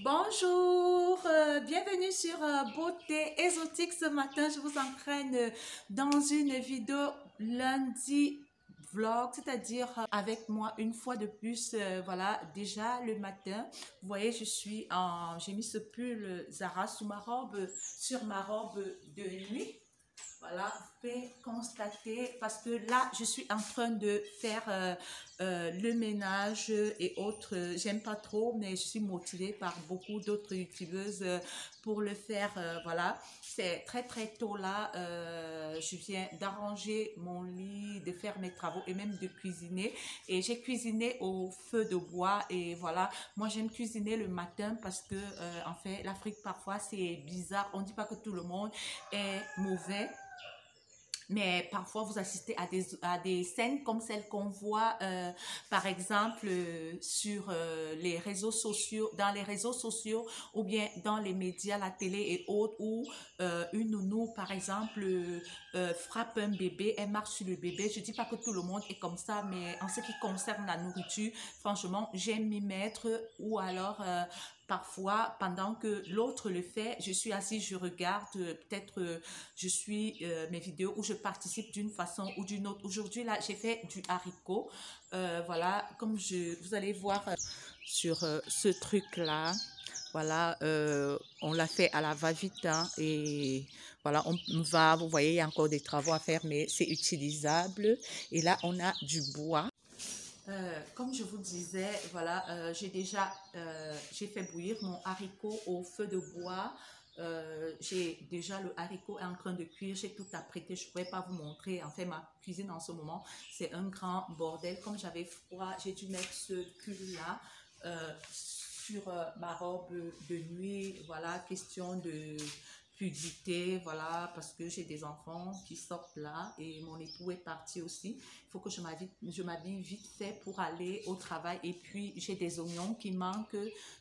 Bonjour, bienvenue sur Beauté Exotique. Ce matin, je vous entraîne dans une vidéo lundi vlog, c'est-à-dire avec moi une fois de plus. Voilà, déjà le matin, vous voyez, j'ai mis ce pull Zara sur ma robe de nuit. Voilà, vous pouvez constater parce que là, je suis en train de faire le ménage et autres. J'aime pas trop, mais je suis motivée par beaucoup d'autres youtubeuses pour le faire. Voilà, c'est très très tôt là. Je viens d'arranger mon lit, de faire mes travaux et même de cuisiner. Et j'ai cuisiné au feu de bois. Et voilà, moi j'aime cuisiner le matin parce que en fait, l'Afrique parfois c'est bizarre. On dit pas que tout le monde est mauvais. Mais parfois, vous assistez à des scènes comme celles qu'on voit, par exemple, sur les réseaux sociaux, dans les réseaux sociaux ou bien dans les médias, la télé et autres, où une nounou, par exemple, frappe un bébé, elle marche sur le bébé. Je dis pas que tout le monde est comme ça, mais en ce qui concerne la nourriture, franchement, j'aime m'y mettre ou alors... parfois, pendant que l'autre le fait, je suis assise, je regarde, peut-être je suis mes vidéos où je participe d'une façon ou d'une autre. Aujourd'hui, là, j'ai fait du haricot. Voilà, vous allez voir sur ce truc-là. Voilà, on l'a fait à la va-vite hein, et voilà, vous voyez, il y a encore des travaux à faire, mais c'est utilisable. Et là, on a du bois. Comme je vous disais, voilà, j'ai fait bouillir mon haricot au feu de bois. J'ai déjà le haricot est en train de cuire, j'ai tout apprêté, je ne pourrais pas vous montrer. En fait, ma cuisine en ce moment, c'est un grand bordel. Comme j'avais froid, j'ai dû mettre ce pull-là sur ma robe de nuit. Voilà, question de fluidité, voilà, parce que j'ai des enfants qui sortent là et mon époux est parti aussi. Il faut que je m'habille vite fait pour aller au travail. Et puis, j'ai des oignons qui manquent.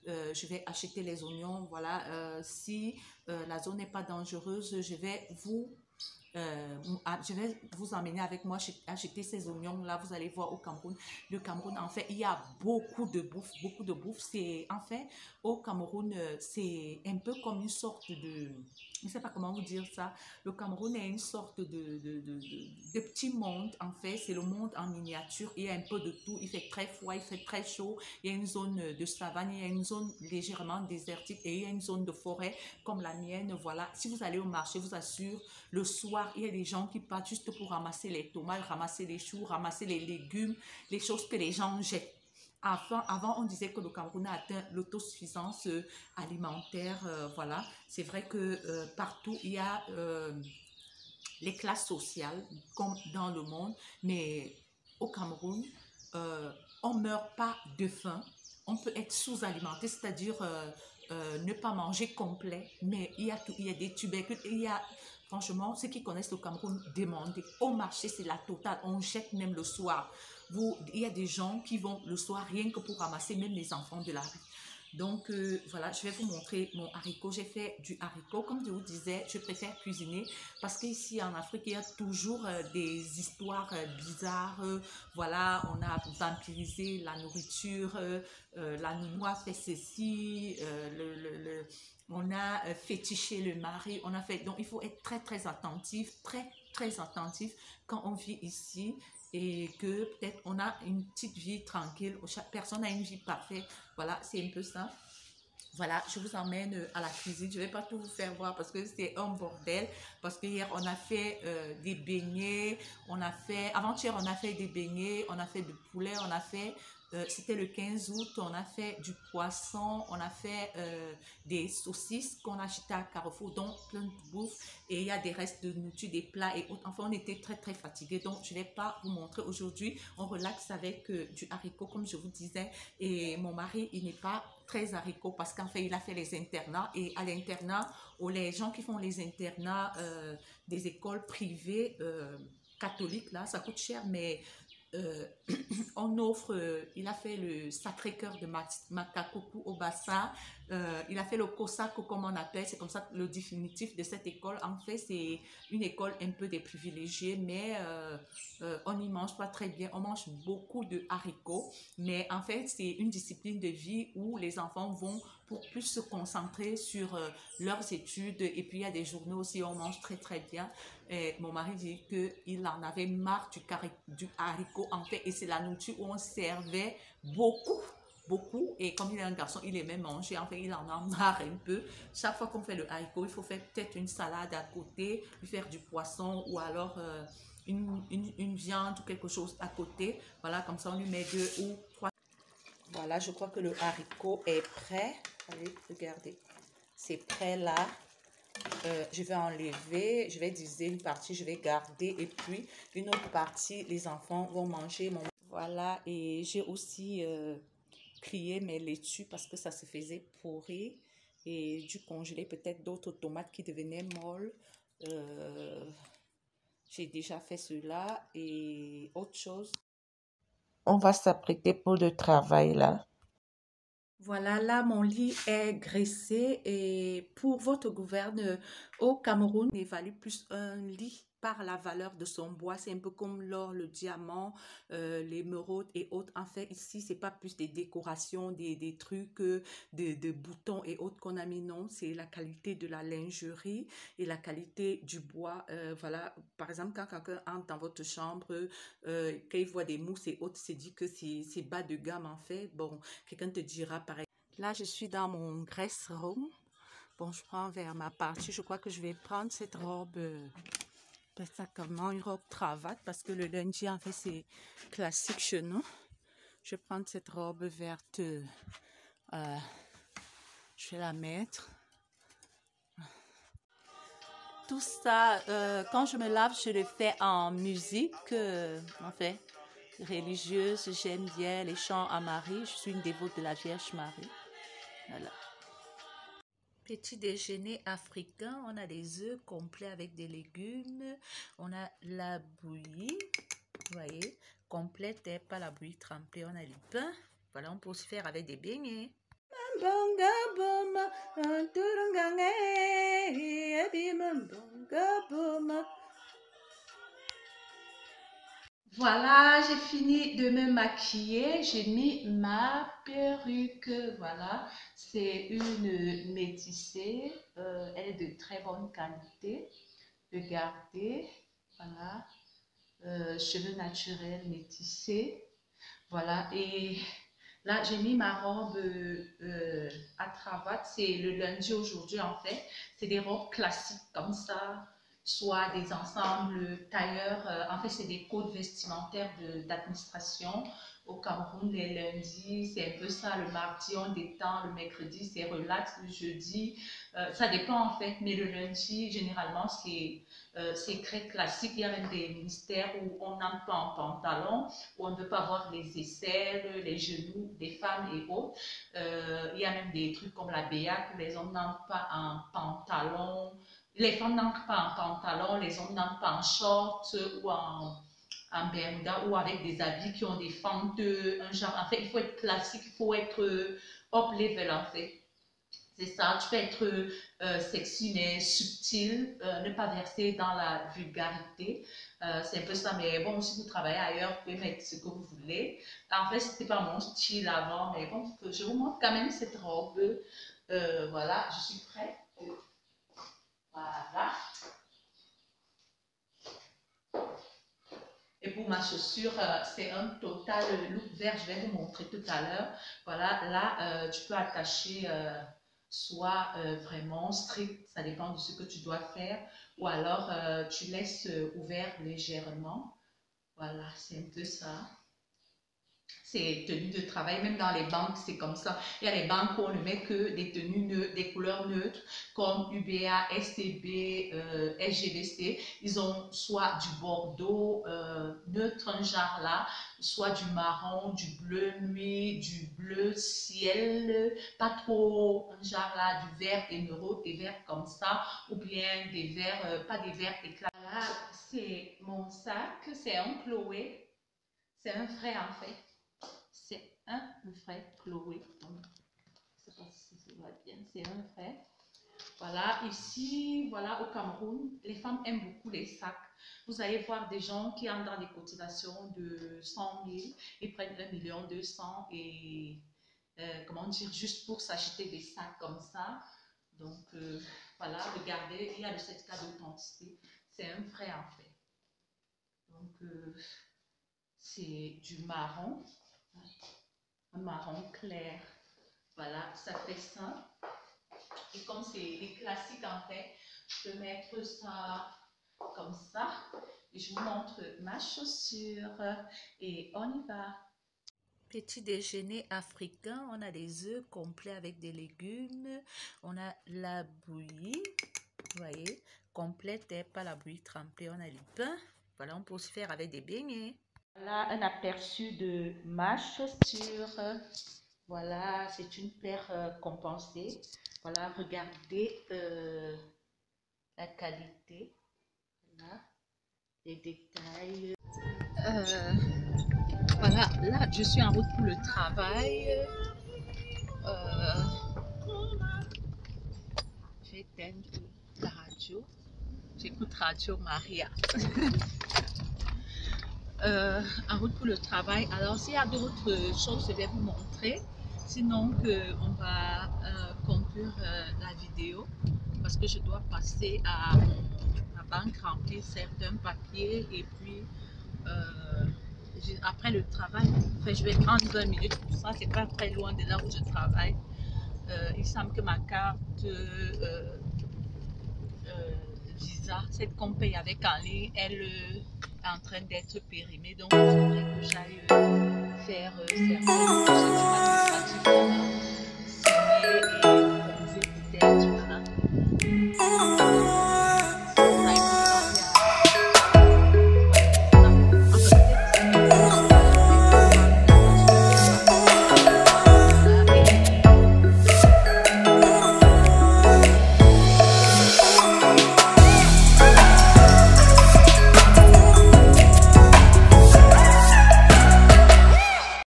Je vais acheter les oignons. Voilà, si la zone n'est pas dangereuse, je vais vous emmener avec moi acheter ces oignons-là. Vous allez voir au Cameroun. Le Cameroun, en fait, il y a beaucoup de bouffe, beaucoup de bouffe. En fait, au Cameroun, c'est un peu comme une sorte de, je ne sais pas comment vous dire ça. Le Cameroun est une sorte de petit monde, en fait. C'est le monde en miniature. Il y a un peu de tout. Il fait très froid, il fait très chaud. Il y a une zone de savane, il y a une zone légèrement désertique et il y a une zone de forêt comme la mienne. Voilà. Si vous allez au marché, je vous assure, le soir, il y a des gens qui partent juste pour ramasser les tomates, ramasser les choux, ramasser les légumes, les choses que les gens jettent. Avant, on disait que le Cameroun a atteint l'autosuffisance alimentaire. Voilà, c'est vrai que partout, il y a les classes sociales, comme dans le monde, mais au Cameroun, on ne meurt pas de faim. On peut être sous-alimenté, c'est-à-dire ne pas manger complet, mais il y a des tubercules, franchement, ceux qui connaissent le Cameroun, demandez. Au marché, c'est la totale. On jette même le soir. Il y a des gens qui vont le soir rien que pour ramasser même les enfants de la rue. Donc, voilà, je vais vous montrer mon haricot. J'ai fait du haricot. Comme je vous disais, je préfère cuisiner parce qu'ici en Afrique, il y a toujours des histoires bizarres. Voilà, on a vampirisé la nourriture, la nounou a fait ceci, on a fétiché le mari, on a fait... Donc, il faut être très, très attentif, très, très attentif quand on vit ici et que peut-être on a une petite vie tranquille. Chaque personne a une vie parfaite. Voilà, c'est un peu ça. Voilà, je vous emmène à la cuisine. Je ne vais pas tout vous faire voir parce que c'est un bordel. Parce que hier, on a fait des beignets. Avant-hier, on a fait des beignets. On a fait du poulet. C'était le 15 août. On a fait du poisson. On a fait des saucisses qu'on a achetées à Carrefour. Donc, plein de bouffe. Et il y a des restes de nourriture, des plats et autres. Enfin, on était très, très fatigués. Donc, je ne vais pas vous montrer aujourd'hui. On relaxe avec du haricot, comme je vous disais. Et mon mari, il n'est pas très haricot parce qu'en fait, il a fait les internats. Et à l'internat, ou les gens qui font les internats des écoles privées catholiques, là, ça coûte cher, mais on offre, il a fait le Sacré-Cœur de Makakoku au Bassa. il a fait le COSAC, comme on appelle, c'est comme ça le définitif de cette école. En fait, c'est une école un peu des privilégiés, mais on n'y mange pas très bien. On mange beaucoup de haricots, mais en fait, c'est une discipline de vie où les enfants vont pour plus se concentrer sur leurs études. Et puis, il y a des journées aussi où on mange très, très bien. Et mon mari dit qu'il en avait marre du haricot, en fait, et c'est la nourriture où on servait beaucoup beaucoup. Et comme il est un garçon, il aimait manger. En fait, il en a marre un peu. Chaque fois qu'on fait le haricot, il faut faire peut-être une salade à côté, lui faire du poisson ou alors une viande ou quelque chose à côté. Voilà, comme ça, on lui met 2 ou 3. Voilà, je crois que le haricot est prêt. Allez, regardez. C'est prêt là. Je vais enlever, je vais diviser une partie, je vais garder. Et puis, une autre partie, les enfants vont manger. Voilà, et j'ai aussi crier mes laitues parce que ça se faisait pourrir et du congeler peut-être d'autres tomates qui devenaient molles. J'ai déjà fait cela et autre chose. On va s'apprêter pour le travail là. Voilà, là, mon lit est graissé et pour votre gouverne au Cameroun, on évalue plus un lit par la valeur de son bois. C'est un peu comme l'or, le diamant, l'émeraude et autres. En fait, ici, c'est pas plus des décorations, des trucs, de boutons et autres qu'on a mis. Non, c'est la qualité de la lingerie et la qualité du bois. Voilà, par exemple, quand quelqu'un entre dans votre chambre, quand il voit des mousses et autres, c'est dit que c'est bas de gamme en fait. Bon, quelqu'un te dira pareil. Là, je suis dans mon dress room. Bon, je prends vers ma partie. Je crois que je vais prendre cette robe, ça comment, une robe cravate, parce que le lundi, en fait, c'est classique chez nous. Je vais prendre cette robe verte. Je vais la mettre. Tout ça, quand je me lave, je le fais en musique, en fait, religieuse. J'aime bien les chants à Marie. Je suis une dévote de la Vierge Marie. Voilà. Petit déjeuner africain, on a des œufs complets avec des légumes, on a la bouillie, vous voyez, complète et pas la bouillie trempée, on a le pain, voilà, on peut se faire avec des beignets. Voilà, j'ai fini de me maquiller, j'ai mis ma perruque, voilà, c'est une métissée, elle est de très bonne qualité, regardez, voilà, cheveux naturels métissés, voilà, et là j'ai mis ma robe à cravate, c'est le lundi aujourd'hui en fait, c'est des robes classiques comme ça, soit des ensembles tailleurs. En fait, c'est des codes vestimentaires d'administration. Au Cameroun, les lundis, c'est un peu ça. Le mardi, on détend. Le mercredi, c'est relax. Le jeudi, ça dépend en fait. Mais le lundi, généralement, c'est très classique. Il y a même des ministères où on n'entre pas en pantalon, où on ne peut pas voir les aisselles, les genoux des femmes et autres. Il y a même des trucs comme la béac où les hommes n'entrent pas en pantalon. Les femmes n'entrent pas en pantalon, les hommes n'entrent pas en short ou en bermuda ou avec des habits qui ont des fentes, un genre. En fait, il faut être classique, il faut être up level en fait. C'est ça, tu peux être sexy mais subtil, ne pas verser dans la vulgarité. C'est un peu ça, mais bon, si vous travaillez ailleurs, vous pouvez mettre ce que vous voulez. En fait, c'était pas mon style avant, mais bon, je vous montre quand même cette robe. Voilà, je suis prête. Voilà. Et pour ma chaussure, c'est un total look vert. Je vais vous montrer tout à l'heure. Voilà, là, tu peux attacher soit vraiment strict, ça dépend de ce que tu dois faire, ou alors tu laisses ouvert légèrement. Voilà, c'est un peu ça. C'est tenues de travail, même dans les banques, c'est comme ça. Il y a des banques où on ne met que des tenues neutres, des couleurs neutres, comme UBA, STB, SGBC. Ils ont soit du bordeaux neutre, un genre là, soit du marron, du bleu nuit, du bleu ciel, pas trop un genre là, du vert émeraude, des verts comme ça, ou bien des verts, pas des verts éclats. Là, c'est mon sac, c'est un Chloé, c'est un vrai en fait. C'est un vrai Chloé. pas si ça va bien, c'est un vrai. Voilà, ici, voilà, au Cameroun, les femmes aiment beaucoup les sacs. Vous allez voir des gens qui entrent dans des cotisations de 100 000 et prennent 1 200 000 et, comment dire, juste pour s'acheter des sacs comme ça. Donc, voilà, regardez, il y a le certificat d'authenticité. C'est un vrai en fait. Donc, c'est du marron, un marron clair. Voilà, ça fait ça. Et comme c'est les classiques en fait, je peux mettre ça comme ça. Et je vous montre ma chaussure. Et on y va. Petit déjeuner africain, on a des œufs complets avec des légumes. On a la bouillie, vous voyez, complète et pas la bouillie trempée. On a du pain. Voilà, on peut aussi faire avec des beignets. Voilà un aperçu de ma chaussure. Voilà, c'est une paire compensée. Voilà, regardez la qualité. Voilà, les détails. Voilà, là, je suis en route pour le travail. J'éteins la radio. J'écoute Radio Maria. En route pour le travail. Alors, s'il y a d'autres choses, je vais vous montrer. Sinon, on va conclure la vidéo parce que je dois passer à la banque remplir certains papiers et puis après le travail, je vais prendre 20 minutes pour ça. C'est pas très loin de là où je travaille. Il semble que ma carte Visa, celle qu'on paye avec en ligne, elle est en train d'être périmée. Donc, il faudrait que j'aille faire certaines choses administratives comme signer